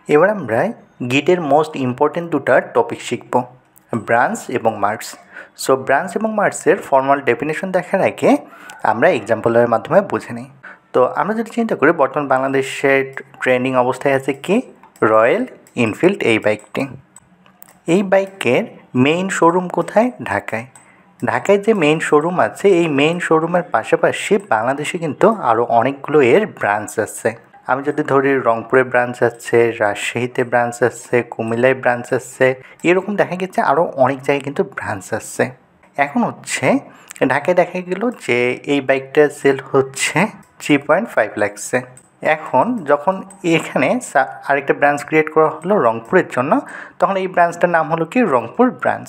এবার আমরা গিটের most important দুটা টপিক শিখব, ব্রাঞ্চ এবং মার্কস। সো ব্রাঞ্চ এবং মার্কসের ফর্মাল ডেফিনেশন দেখার আগে আমরা এক্সাম্পলের মাধ্যমে বুঝে নিই। তো আমরা যদি চিন্তা করি, বর্তমান বাংলাদেশের ট্রেন্ডিং অবস্থায় আছে কি, রয়্যাল এনফিল্ড এই বাইকটি। এই বাইকের মেইন শোরুম কোথায়? ঢাকায়। ঢাকায় যে মেইন শোরুম আছে, এই মেইন শোরুমের পাশাপাশি বাংলাদেশে কিন্তু আরও অনেকগুলো এর ব্রাঞ্চ আছে। আমি যদি ধরি, রংপুরে ব্রাঞ্চ আছে, রাজশাহীতে ব্রাঞ্চ আছে, কুমিল্লায় ব্রাঞ্চ আছে, এরকম দেখা গেছে আরও অনেক জায়গায় কিন্তু ব্রাঞ্চ আছে। এখন হচ্ছে ঢাকায় দেখা গেল যে এই বাইকটা সেল হচ্ছে 3.5 লাখসে। এখন যখন এখানে আরেকটা ব্রাঞ্চ ক্রিয়েট করা হলো রংপুরের জন্য, তখন এই ব্রাঞ্চটার নাম হলো কি, রংপুর ব্রাঞ্চ।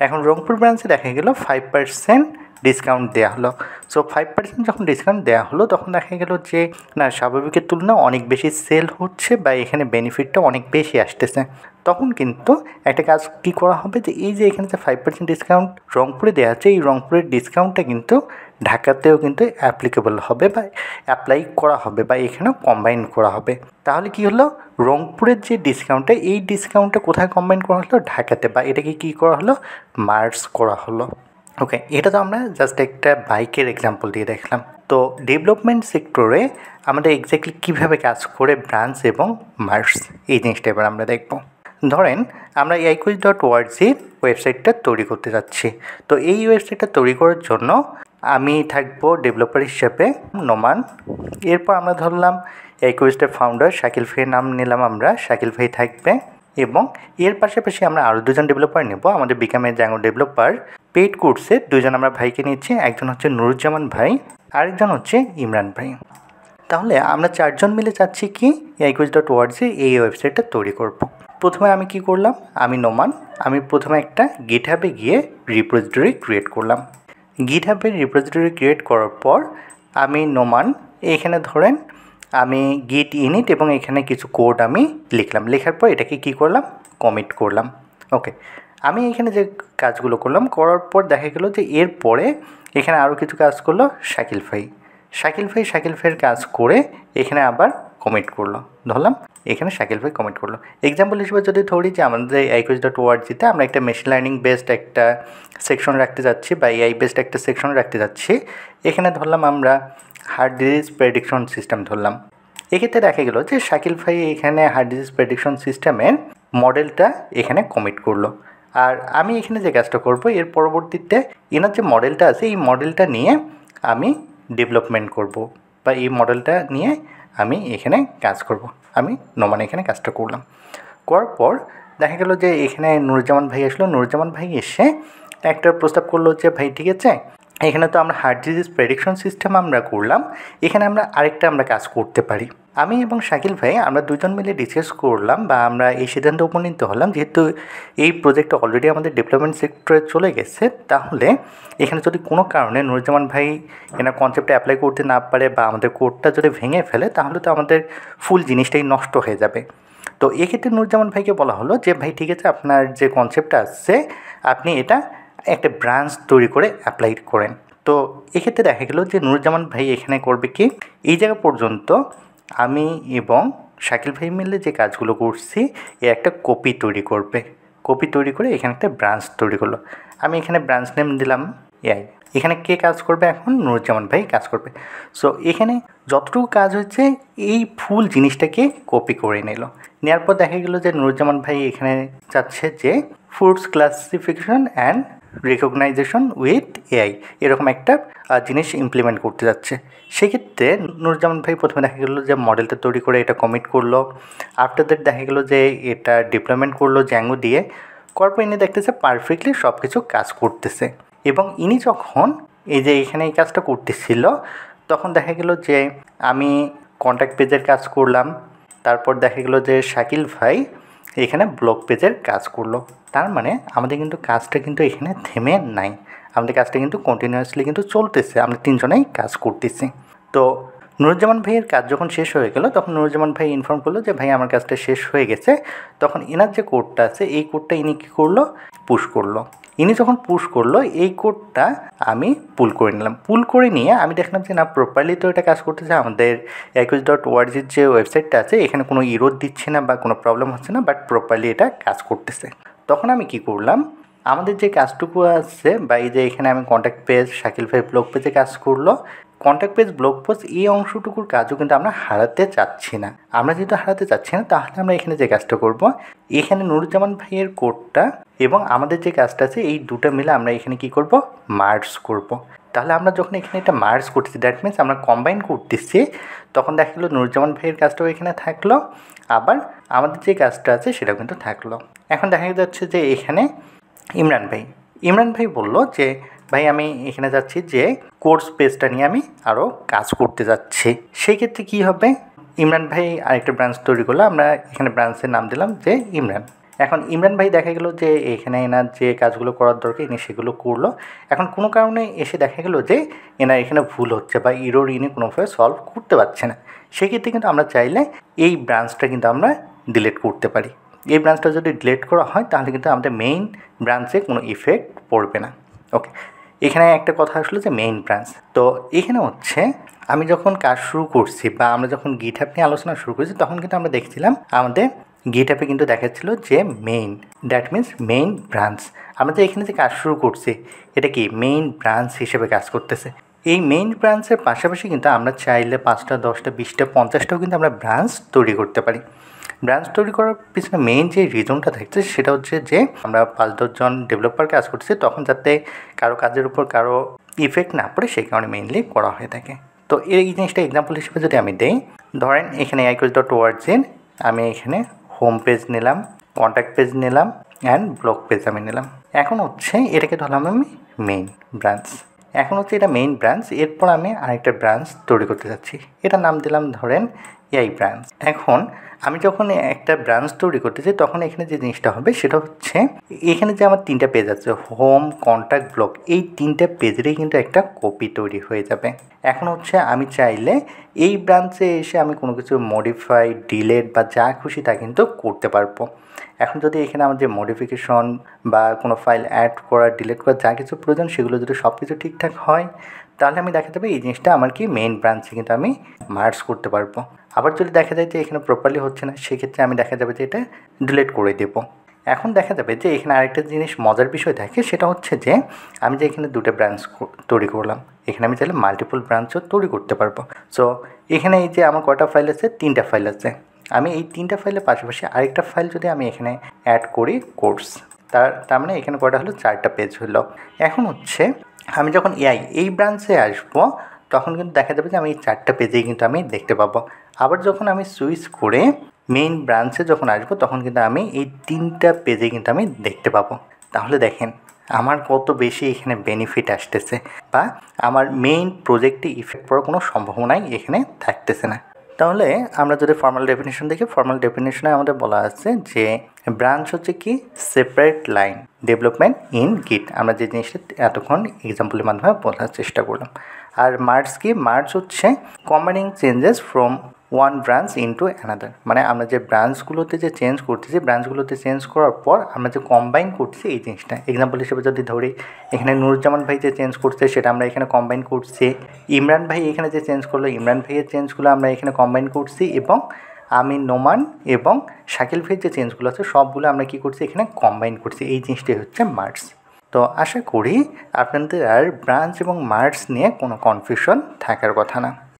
এখন রংপুর ব্রাঞ্চে দেখা গেল 5% ডিসকাউন্ট দেওয়া হলো। সো 5% যখন ডিসকাউন্ট দেওয়া হলো, তখন দেখা গেল যে না, স্বাভাবিকের তুলনায় অনেক বেশি সেল হচ্ছে বা এখানে বেনিফিটটা অনেক বেশি আসতেছে। তখন কিন্তু একটা কাজ কী করা হবে, যে এই যে এখানে যে 5% ডিসকাউন্ট রংপুরে দেওয়া আছে, এই রংপুরের ডিসকাউন্টটা কিন্তু ঢাকাতেও কিন্তু অ্যাপ্লিকেবল হবে বা অ্যাপ্লাই করা হবে বা এখানেও কম্বাইন করা হবে। তাহলে কি হলো, রংপুরের যে ডিসকাউন্টটা, এই ডিসকাউন্টটা কোথায় কম্বাইন করা হলো? ঢাকাতে, বা এটাকে কী করা হলো, মার্জ করা হলো। ওকে, এটা তো আমরা জাস্ট একটা বাইকের এক্সাম্পল দিয়ে দেখলাম। তো ডেভেলপমেন্ট সেক্টরে আমাদের এক্স্যাক্টলি কীভাবে কাজ করে ব্রাঞ্চ এবং মার্জ, এই জিনিসটা এবার আমরা দেখব। ধরেন আমরা aiquiz.org ওয়েবসাইটটা তৈরি করতে যাচ্ছি। তো এই ওয়েবসাইটটা তৈরি করার জন্য আমি থাকবো ডেভেলপার হিসেবে নোমান। এরপর আমরা ধরলাম aiquiz-এর ফাউন্ডার শাকিল ভাইয়ের নাম নিলাম, আমরা শাকিল ভাই থাকবে। এবং এর পাশাপাশি আমরা আরও দুজন ডেভেলপার নেব, আমাদের বিকামে জ্যাঙ্গো ডেভেলপার পেইড কোর্সে দুজন আমরা ভাইকে নিচ্ছি। একজন হচ্ছে নুরুজ্জামান ভাই, আরেকজন হচ্ছে ইমরান ভাই। তাহলে আমরা চারজন মিলে চাচ্ছি কি, aiquiz.org এই ওয়েবসাইটটা তৈরি করব। প্রথমে আমি কি করলাম, আমি নোমান, আমি প্রথমে একটা গিটহাবে গিয়ে রিপোজিটরি ক্রিয়েট করলাম। গিটহাবের রিপোজিটরি ক্রিয়েট করার পর আমি নোমান, এখানে ধরেন আমি গিট ইনিট এবং এখানে কিছু কোড আমি লিখলাম। লেখার পর এটাকে কি করলাম, কমিট করলাম। ওকে, আমি এখানে যে কাজগুলো করলাম, করার পর দেখা গেল যে এরপরে এখানে আরও কিছু কাজ করলো শাকিল ভাইয়ের কাজ করে এখানে আবার কমিট করলো। ধরলাম এখানে শাকিল ভাই কমিট করলো। এক্সাম্পল হিসেবে যদি ধরি যে আমাদের aiquiz.org-তে আমরা একটা মেশিন লার্নিং বেসড একটা সেকশন রাখতে যাচ্ছি বা এআই বেসড একটা সেকশন রাখতে যাচ্ছি। এখানে ধরলাম আমরা হার্ট ডিজিজ প্রেডিকশন সিস্টেম ধরলাম। এক্ষেত্রে দেখা গেল যে শাকিল ভাই এখানে হার্ট ডিজিজ প্রেডিকশন সিস্টেমের মডেলটা এখানে কমিট করলো। আর আমি এখানে যে কাজটা করব, এর পরবর্তীতে এনার যে মডেলটা আছে, এই মডেলটা নিয়ে আমি ডেভেলপমেন্ট করব বা এই মডেলটা নিয়ে আমি এখানে কাজ করব। আমি নোমান এখানে কাজটা করলাম। করার পর দেখা গেল যে এখানে নুরুজ্জামান ভাই আসলো। নুরুজ্জামান ভাই এসে একটা প্রস্তাব করলো যে ভাই ঠিক আছে, এখানে তো আমরা হার্ট ডিজিজ প্রেডিকশন সিস্টেম আমরা করলাম, এখানে আমরা আরেকটা কাজ করতে পারি। আমি এবং শাকিল ভাই আমরা দুজন মিলে ডিসকাস করলাম বা আমরা এই সিদ্ধান্তে উপনীত হলাম, যেহেতু এই প্রজেক্টটা অলরেডি আমাদের ডেভেলপমেন্ট সেক্টরে চলে গেছে, তাহলে এখানে যদি কোনো কারণে নুরুজ্জামান ভাই এনার কনসেপ্টে অ্যাপ্লাই করতে না পারে বা আমাদের কোডটা যদি ভেঙে ফেলে, তাহলে তো আমাদের ফুল জিনিসটাই নষ্ট হয়ে যাবে। তো এক্ষেত্রে নুরুজ্জামান ভাইকে বলা হলো যে ভাই ঠিক আছে, আপনার যে কনসেপ্টটা আসছে আপনি এটা একটা ব্রাঞ্চ তৈরি করে অ্যাপ্লাই করেন। তো এক্ষেত্রে দেখা গেল যে নুরুজ্জামান ভাই এখানে করবে কি, এই জায়গা পর্যন্ত আমি এবং শাকিল ভাই মিলে যে কাজগুলো করছি, এ একটা কপি তৈরি করবে। কপি তৈরি করে এখানে একটা ব্রাঞ্চ তৈরি করলো। আমি এখানে ব্রাঞ্চ নেম দিলাম এআই। এখানে কে কাজ করবে? এখন নুরুজ্জামান ভাই কাজ করবে। সো এখানে যতটুকু কাজ হচ্ছে, এই ফুল জিনিসটাকে কপি করে নিল। নেওয়ার পর দেখা গেল যে নুরুজ্জামান ভাই এখানে চাচ্ছে যে foods classification and recognition with AI, এরকম একটা জিনিস ইমপ্লিমেন্ট করতে যাচ্ছে। সেক্ষেত্রে নুরুজ্জামান ভাই প্রথমে দেখা গেলো যে মডেলটা তৈরি করে এটা কমিট করলো। আফটার দ্যাট দেখা গেলো যে এটা ডিপ্লয়মেন্ট করলো জ্যাঙ্গো দিয়ে। করার পর ইনি দেখতেছে পারফেক্টলি সব কিছু কাজ করতেছে। এবং ইনি যখন এই যে এখানে এই কাজটা করতেছিল, তখন দেখা গেল যে আমি কন্ট্যাক্ট পেজের কাজ করলাম। তারপর দেখা গেলো যে শাকিল ভাই এখানে ব্লগ পেজের কাজ করলো। তার মানে আমাদের কিন্তু কাজটা কিন্তু এখানে থেমে নাই, আমাদের কাজটা কিন্তু কন্টিনিউয়াসলি কিন্তু চলতেছে, আমরা তিনজনেই কাজ করতেছি। তো নুরুজ্জামান ভাইয়ের কাজ যখন শেষ হয়ে গেল তখন নুরুজ্জামান ভাই ইনফর্ম করলো যে ভাই আমার কাজটা শেষ হয়ে গেছে। তখন এনার যে কোডটা আছে এই কোডটা ইনি কী করলো, পুশ করলো। ইনি যখন পুশ করলো এই কোডটা আমি পুল করে নিলাম। পুল করে নিয়ে আমি দেখলাম যে না, প্রপারলি তো এটা কাজ করতেছে। আমাদের Aquis.org-এর যে ওয়েবসাইটটা আছে এখানে কোনো ইরোর দিচ্ছে না বা কোনো প্রবলেম হচ্ছে না, বাট প্রপারলি এটা কাজ করতেছে। তখন আমি কি করলাম, আমাদের যে কাজটুকু আছে বা এই যে এখানে আমি কন্ট্যাক্ট পেজ, শাকিল ভাই ব্লগ পেজে কাজ করলো, কন্ট্যাক্ট পেজ, ব্লগ পোস্ট এই অংশটুকুর কাজও কিন্তু আমরা হারাতে চাচ্ছি না। আমরা যেহেতু হারাতে চাচ্ছি না, তাহলে আমরা এখানে যে কাজটা করব, এখানে নুরুজ্জামান ভাইয়ের কোডটা এবং আমাদের যে কাজটা আছে এই দুটো মিলে আমরা এখানে কি করব, মার্জ করব। তাহলে আমরা যখন এখানে এটা মার্জ করতেছি, দ্যাট মিনস আমরা কম্বাইন করতেছি, তখন দেখা গেলো নুরুজ্জামান ভাইয়ের কাজটাও এখানে থাকলো, আবার আমাদের যে কাজটা আছে সেটাও কিন্তু থাকলো। এখন দেখা যাচ্ছে যে এখানে ইমরান ভাই বলল যে ভাই আমি এখানে যাচ্ছি যে কোর্স পেজটা নিয়ে আমি আরও কাজ করতে যাচ্ছি। সেই ক্ষেত্রে কী হবে, ইমরান ভাই আরেকটা ব্রাঞ্চ তৈরি করলো, আমরা এখানে ব্রাঞ্চের নাম দিলাম যে ইমরান। এখন ইমরান ভাই দেখা গেলো যে এখানে এনার যে কাজগুলো করার দরকার ইনি সেগুলো করলো। এখন কোনো কারণে এসে দেখা গেলো যে এনার এখানে ভুল হচ্ছে বা ইরোর ইনি কোনোভাবে সলভ করতে পারছে না। সেক্ষেত্রে কিন্তু আমরা চাইলে এই ব্রাঞ্চটা কিন্তু আমরা ডিলিট করতে পারি। এই ব্রাঞ্চটা যদি ডিলিট করা হয় তাহলে কিন্তু আমাদের মেইন ব্রাঞ্চে কোনো ইফেক্ট পড়বে না। ওকে, এখানে একটা কথা আসলো যে মেইন ব্রাঞ্চ। তো এখানে হচ্ছে আমি যখন কাজ শুরু করছি বা আমরা যখন গিটহাব নিয়ে আলোচনা শুরু করছি তখন কিন্তু আমরা দেখছিলাম আমাদের গিটহাবে কিন্তু দেখাচ্ছিল যে main, that means main branch. আমরা যে এখানে যে কাজ শুরু করছি এটা কি মেইন ব্রাঞ্চ হিসেবে কাজ করতেছে। এই মেইন ব্রাঞ্চের পাশাপাশি কিন্তু আমরা চাইলে 5টা 10টা 20টা 50টাও কিন্তু আমরা ব্রাঞ্চ তৈরি করতে পারি। ব্রাঞ্চ তৈরি করার পিছনে মেইন যে রিজনটা থাকছে সেটা হচ্ছে যে আমরা 5-10 জন ডেভেলপার কাজ করছি, তখন যাতে কারো কাজের উপর কারো ইফেক্ট না পড়ে সেই কারণে মেইনলি করা হয়ে থাকে। তো এই জিনিসটা এক্সাম্পল হিসেবে যদি আমি দেই, ধরেন এখানে Aquis.org আমি এখানে হোম পেজ নিলাম, কন্ট্যাক্ট পেজ নিলাম অ্যান্ড ব্লগ পেজ আমি নিলাম। এখন হচ্ছে এটাকে ধরলাম আমি মেইন ব্রাঞ্চ। এখন হচ্ছে এটা মেইন ব্রাঞ্চ, এরপর আমি আরেকটা ব্রাঞ্চ তৈরি করতে যাচ্ছি, এটার নাম দিলাম ধরেন এই ব্রাঞ্চ। এখন আমি যখন একটা ব্রাঞ্চ তৈরি করতে চাই তখন এখানে যে জিনিসটা হবে সেটা হচ্ছে এখানে যে আমার 3টা পেজ আছে, হোম, কন্ট্যাক্ট, ব্লগ, এই 3টা পেজেরই কিন্তু একটা কপি তৈরি হয়ে যাবে। এখন হচ্ছে আমি চাইলে এই ব্রাঞ্চে এসে আমি কোনো কিছু মডিফাই, ডিলেট বা যা খুশি তা কিন্তু করতে পারবো। এখন যদি এখানে আমার যে মডিফিকেশন বা কোনো ফাইল অ্যাড করা, ডিলিট করা যা কিছু প্রয়োজন সেগুলো যদি সব কিছু ঠিকঠাক হয় তাহলে আমি দেখা যাবে এই জিনিসটা আমার কি মেইন ব্রাঞ্চে কিন্তু আমি মার্জ করতে পারবো। আবার যদি দেখা যায় যে এখানে প্রপারলি হচ্ছে না সেক্ষেত্রে আমি দেখা যাবে যে এটা ডিলিট করে দেবো। এখন দেখা যাবে যে এখানে আরেকটা জিনিস মজার বিষয় থাকে, সেটা হচ্ছে যে আমি যে এখানে 2টা ব্রাঞ্চ তৈরি করলাম, এখানে আমি চাইলে মাল্টিপল ব্রাঞ্চও তৈরি করতে পারবো। সো এখানে এই যে আমার কয়টা ফাইল আছে, 3টা ফাইল আছে। আমি এই 3টা ফাইলের পাশাপাশি আরেকটা ফাইল যদি আমি এখানে অ্যাড করি কোর্স, তার মানে এখানে কয়টা হলো, 4টা পেজ হলো। এখন হচ্ছে আমি যখন এই ব্রাঞ্চে আসবো তখন কিন্তু দেখা যাবে যে আমি এই 4টা পেজেই কিন্তু আমি দেখতে পাবো। আবার যখন আমি সুইচ করে মেইন ব্রাঞ্চে যখন আসবো তখন কিন্তু আমি এই 3টা পেজে কিন্তু আমি দেখতে পাবো। তাহলে দেখেন আমার কত বেশি এখানে বেনিফিট আসতেছে বা আমার মেইন প্রজেক্টে ইফেক্ট পড়ার কোনো সম্ভাবনাই এখানে থাকতেছে না। তাহলে আমরা যদি ফর্মাল ডেফিনেশন দেখি, ফর্মাল ডেফিনেশনে আমাদের বলা আছে যে ব্রাঞ্চ হচ্ছে কি সেপারেট লাইন ডেভেলপমেন্ট ইন গিট। আমরা যে জিনিসটা এতক্ষণ এক্সাম্পলের মাধ্যমে বোঝার চেষ্টা করলাম। আর মার্জ কি, মার্জ হচ্ছে combining changes from one branch into another. মানে আমরা যে ব্রাঞ্চগুলোতে যে চেঞ্জ করতেছি, ব্রাঞ্চগুলোতে চেঞ্জ করার পর আমরা যে কম্বাইন করছি এই জিনিসটা, এক্সাম্পল হিসেবে যদি ধরি এখানে নুরুজ্জামান ভাই যে চেঞ্জ করছে সেটা আমরা এখানে কম্বাইন করছি, ইমরান ভাই এখানে যে চেঞ্জ করলো ইমরান ভাইয়ের চেঞ্জগুলো আমরা এখানে কম্বাইন করছি, এবং আমি নোমান এবং শাকিল ভাইয়ের যে চেঞ্জগুলো আছে সবগুলো আমরা কী করছি এখানে কম্বাইন করছি। এই জিনিসটাই হচ্ছে মার্জ। তো আশা করি আপনাদের আর ব্রাঞ্চ এবং মার্জ নিয়ে কোনো কনফিউশন থাকার কথা না।